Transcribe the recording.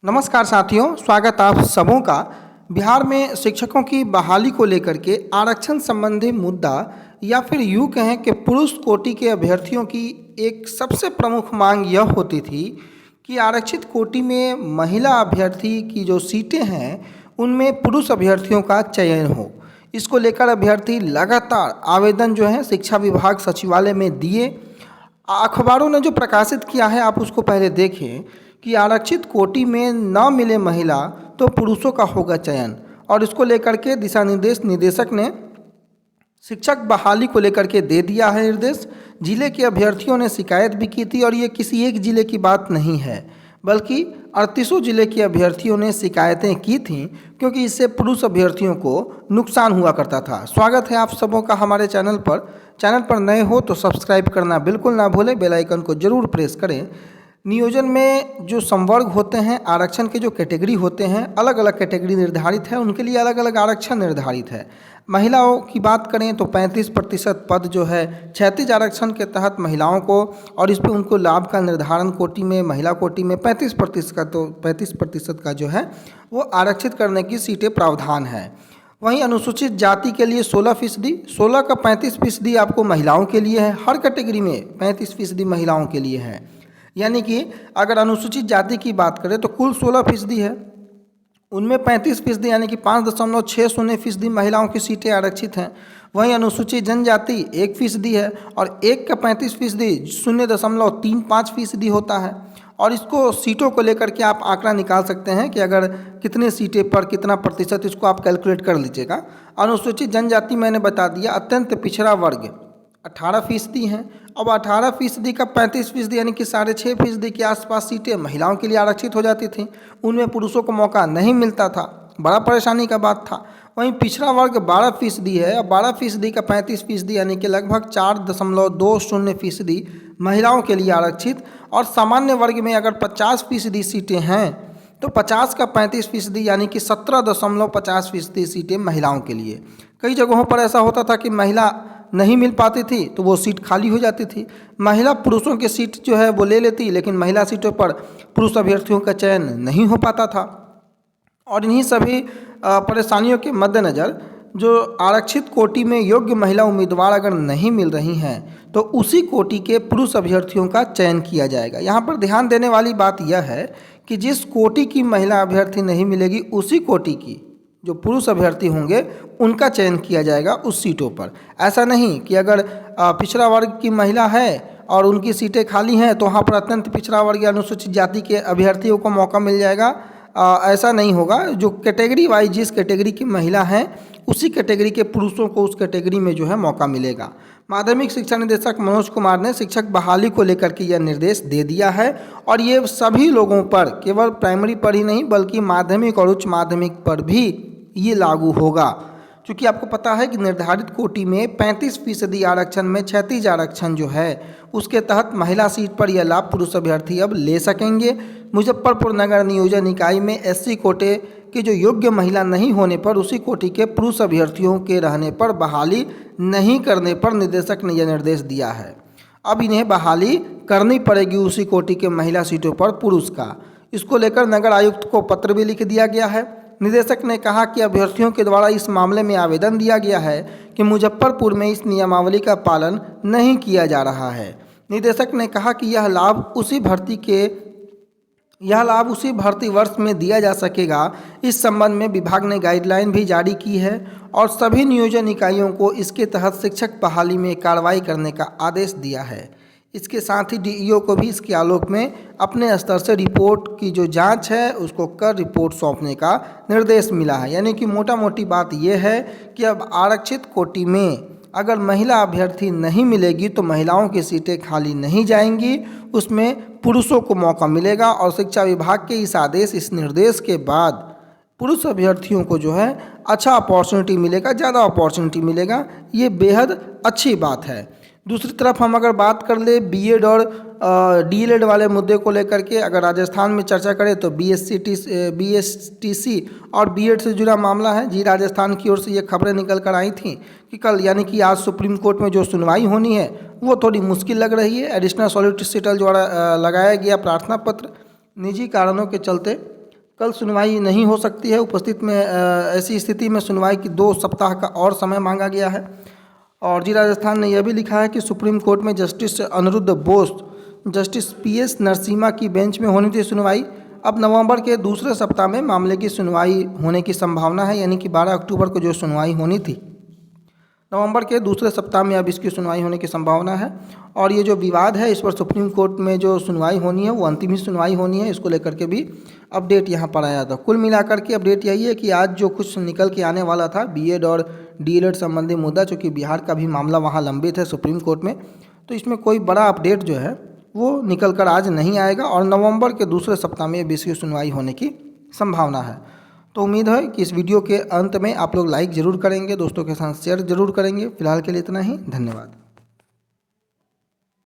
नमस्कार साथियों, स्वागत आप सबों का। बिहार में शिक्षकों की बहाली को लेकर के आरक्षण संबंधी मुद्दा या फिर यूँ कहें कि पुरुष कोटि के अभ्यर्थियों की एक सबसे प्रमुख मांग यह होती थी कि आरक्षित कोटि में महिला अभ्यर्थी की जो सीटें हैं उनमें पुरुष अभ्यर्थियों का चयन हो। इसको लेकर अभ्यर्थी लगातार आवेदन जो है शिक्षा विभाग सचिवालय में दिए। अखबारों ने जो प्रकाशित किया है आप उसको पहले देखें कि आरक्षित कोटि में न मिले महिला तो पुरुषों का होगा चयन, और इसको लेकर के दिशा निर्देश निदेशक ने शिक्षक बहाली को लेकर के दे दिया है निर्देश। जिले के अभ्यर्थियों ने शिकायत भी की थी और ये किसी एक जिले की बात नहीं है बल्कि 38 जिले के अभ्यर्थियों ने शिकायतें की थीं, क्योंकि इससे पुरुष अभ्यर्थियों को नुकसान हुआ करता था। स्वागत है आप सबों का हमारे चैनल पर नए हो तो सब्सक्राइब करना बिल्कुल ना भूलें, बेल आइकन को जरूर प्रेस करें। नियोजन में जो संवर्ग होते हैं, आरक्षण के जो कैटेगरी होते हैं, अलग अलग कैटेगरी निर्धारित है, उनके लिए अलग अलग आरक्षण निर्धारित है। महिलाओं की बात करें तो 35% पद जो है क्षैतिज आरक्षण के तहत महिलाओं को, और इस पर उनको लाभ का निर्धारण कोटि में, महिला कोटि में 35% का जो है वो आरक्षित करने की सीटें प्रावधान है। वहीं अनुसूचित जाति के लिए 16%, 16 का 35% आपको महिलाओं के लिए है। हर कैटेगरी में 35% महिलाओं के लिए है। यानी कि अगर अनुसूचित जाति की बात करें तो कुल 16% है, उनमें 35% यानी कि 5.60% महिलाओं की सीटें आरक्षित हैं। वहीं अनुसूचित जनजाति 1% है और 1 का 35% 0.35% होता है। और इसको सीटों को लेकर के आप आंकड़ा निकाल सकते हैं कि अगर कितने सीटें पर कितना प्रतिशत, इसको आप कैलकुलेट कर लीजिएगा। अनुसूचित जनजाति मैंने बता दिया, अत्यंत पिछड़ा वर्ग 18% हैं। अब 18% का 35% यानी कि 6.5% के आसपास सीटें महिलाओं के लिए आरक्षित हो जाती थीं, उनमें पुरुषों को मौका नहीं मिलता था, बड़ा परेशानी का बात था। वहीं पिछड़ा वर्ग 12% है, और 12% का 35% यानी कि लगभग 4.20% महिलाओं के लिए आरक्षित। और सामान्य वर्ग में अगर 50% सीटें हैं तो 50 का 35% यानी कि 17.50% सीटें महिलाओं के लिए। कई जगहों पर ऐसा होता था कि महिला नहीं मिल पाती थी तो वो सीट खाली हो जाती थी। महिला पुरुषों की सीट जो है वो ले लेती, लेकिन महिला सीटों पर पुरुष अभ्यर्थियों का चयन नहीं हो पाता था। और इन्हीं सभी परेशानियों के मद्देनज़र जो आरक्षित कोटि में योग्य महिला उम्मीदवार अगर नहीं मिल रही हैं तो उसी कोटि के पुरुष अभ्यर्थियों का चयन किया जाएगा। यहाँ पर ध्यान देने वाली बात यह है कि जिस कोटि की महिला अभ्यर्थी नहीं मिलेगी उसी कोटि की जो पुरुष अभ्यर्थी होंगे उनका चयन किया जाएगा उस सीटों पर। ऐसा नहीं कि अगर पिछड़ा वर्ग की महिला है और उनकी सीटें खाली हैं तो वहाँ पर अत्यंत पिछड़ा वर्ग या अनुसूचित जाति के अभ्यर्थियों को मौका मिल जाएगा। ऐसा नहीं होगा। जो कैटेगरी वाइज जिस कैटेगरी की महिला हैं उसी कैटेगरी के पुरुषों को उस कैटेगरी में जो है मौका मिलेगा। माध्यमिक शिक्षा निदेशक मनोज कुमार ने शिक्षक बहाली को लेकर के यह निर्देश दे दिया है, और ये सभी लोगों पर, केवल प्राइमरी पर ही नहीं बल्कि माध्यमिक और उच्च माध्यमिक पर भी ये लागू होगा। क्योंकि आपको पता है कि निर्धारित कोटि में 35% आरक्षण में क्षैतिज आरक्षण जो है उसके तहत महिला सीट पर यह लाभ पुरुष अभ्यर्थी अब ले सकेंगे। मुजफ्फरपुर नगर नियोजन इकाई में SC कोटे के जो योग्य महिला नहीं होने पर उसी कोटि के पुरुष अभ्यर्थियों के रहने पर बहाली नहीं करने पर निदेशक ने यह निर्देश दिया है। अब इन्हें बहाली करनी पड़ेगी उसी कोटि के महिला सीटों पर पुरुष का। इसको लेकर नगर आयुक्त को पत्र भी लिख दिया गया है। निदेशक ने कहा कि अभ्यर्थियों के द्वारा इस मामले में आवेदन दिया गया है कि मुजफ्फरपुर में इस नियमावली का पालन नहीं किया जा रहा है। निदेशक ने कहा कि यह लाभ उसी भर्ती वर्ष में दिया जा सकेगा। इस संबंध में विभाग ने गाइडलाइन भी जारी की है और सभी नियोजन इकाइयों को इसके तहत शिक्षक बहाली में कार्रवाई करने का आदेश दिया है। इसके साथ ही DEO को भी इसके आलोक में अपने स्तर से रिपोर्ट की जो जांच है उसको कर रिपोर्ट सौंपने का निर्देश मिला है। यानी कि मोटा मोटी बात यह है कि अब आरक्षित कोटि में अगर महिला अभ्यर्थी नहीं मिलेगी तो महिलाओं की सीटें खाली नहीं जाएंगी, उसमें पुरुषों को मौका मिलेगा। और शिक्षा विभाग के इस निर्देश के बाद पुरुष अभ्यर्थियों को जो है अच्छा अपॉर्चुनिटी मिलेगा, ज़्यादा अपॉर्चुनिटी मिलेगा। ये बेहद अच्छी बात है। दूसरी तरफ हम अगर बात कर ले BEd और DLED वाले मुद्दे को लेकर के, अगर राजस्थान में चर्चा करें तो BSTC और BEd से जुड़ा मामला है जी। राजस्थान की ओर से ये खबरें निकल कर आई थी कि कल यानी कि आज सुप्रीम कोर्ट में जो सुनवाई होनी है वो थोड़ी मुश्किल लग रही है। एडिशनल सॉलिसिटर द्वारा लगाया गया प्रार्थना पत्र निजी कारणों के चलते कल सुनवाई नहीं हो सकती है। उपस्थित में ऐसी स्थिति में सुनवाई की 2 सप्ताह का और समय मांगा गया है। और जी राजस्थान ने यह भी लिखा है कि सुप्रीम कोर्ट में justice Aniruddha Bose, justice PS Narasimha की बेंच में होनी थी सुनवाई। अब नवंबर के दूसरे सप्ताह में मामले की सुनवाई होने की संभावना है, यानी कि 12 अक्टूबर को जो सुनवाई होनी थी, नवंबर के दूसरे सप्ताह में अब इसकी सुनवाई होने की संभावना है। और ये जो विवाद है, इस पर सुप्रीम कोर्ट में जो सुनवाई होनी है वो अंतिम ही सुनवाई होनी है। इसको लेकर के भी अपडेट यहाँ पर आया था। कुल मिलाकर के अपडेट यही है कि आज जो कुछ निकल के आने वाला था BEd और DELED संबंधी मुद्दा, चूँकि बिहार का भी मामला वहाँ लंबित है सुप्रीम कोर्ट में, तो इसमें कोई बड़ा अपडेट जो है वो निकल कर आज नहीं आएगा और नवंबर के दूसरे सप्ताह में अब इसकी सुनवाई होने की संभावना है। तो उम्मीद है कि इस वीडियो के अंत में आप लोग लाइक ज़रूर करेंगे, दोस्तों के साथ शेयर ज़रूर करेंगे। फिलहाल के लिए इतना ही, धन्यवाद।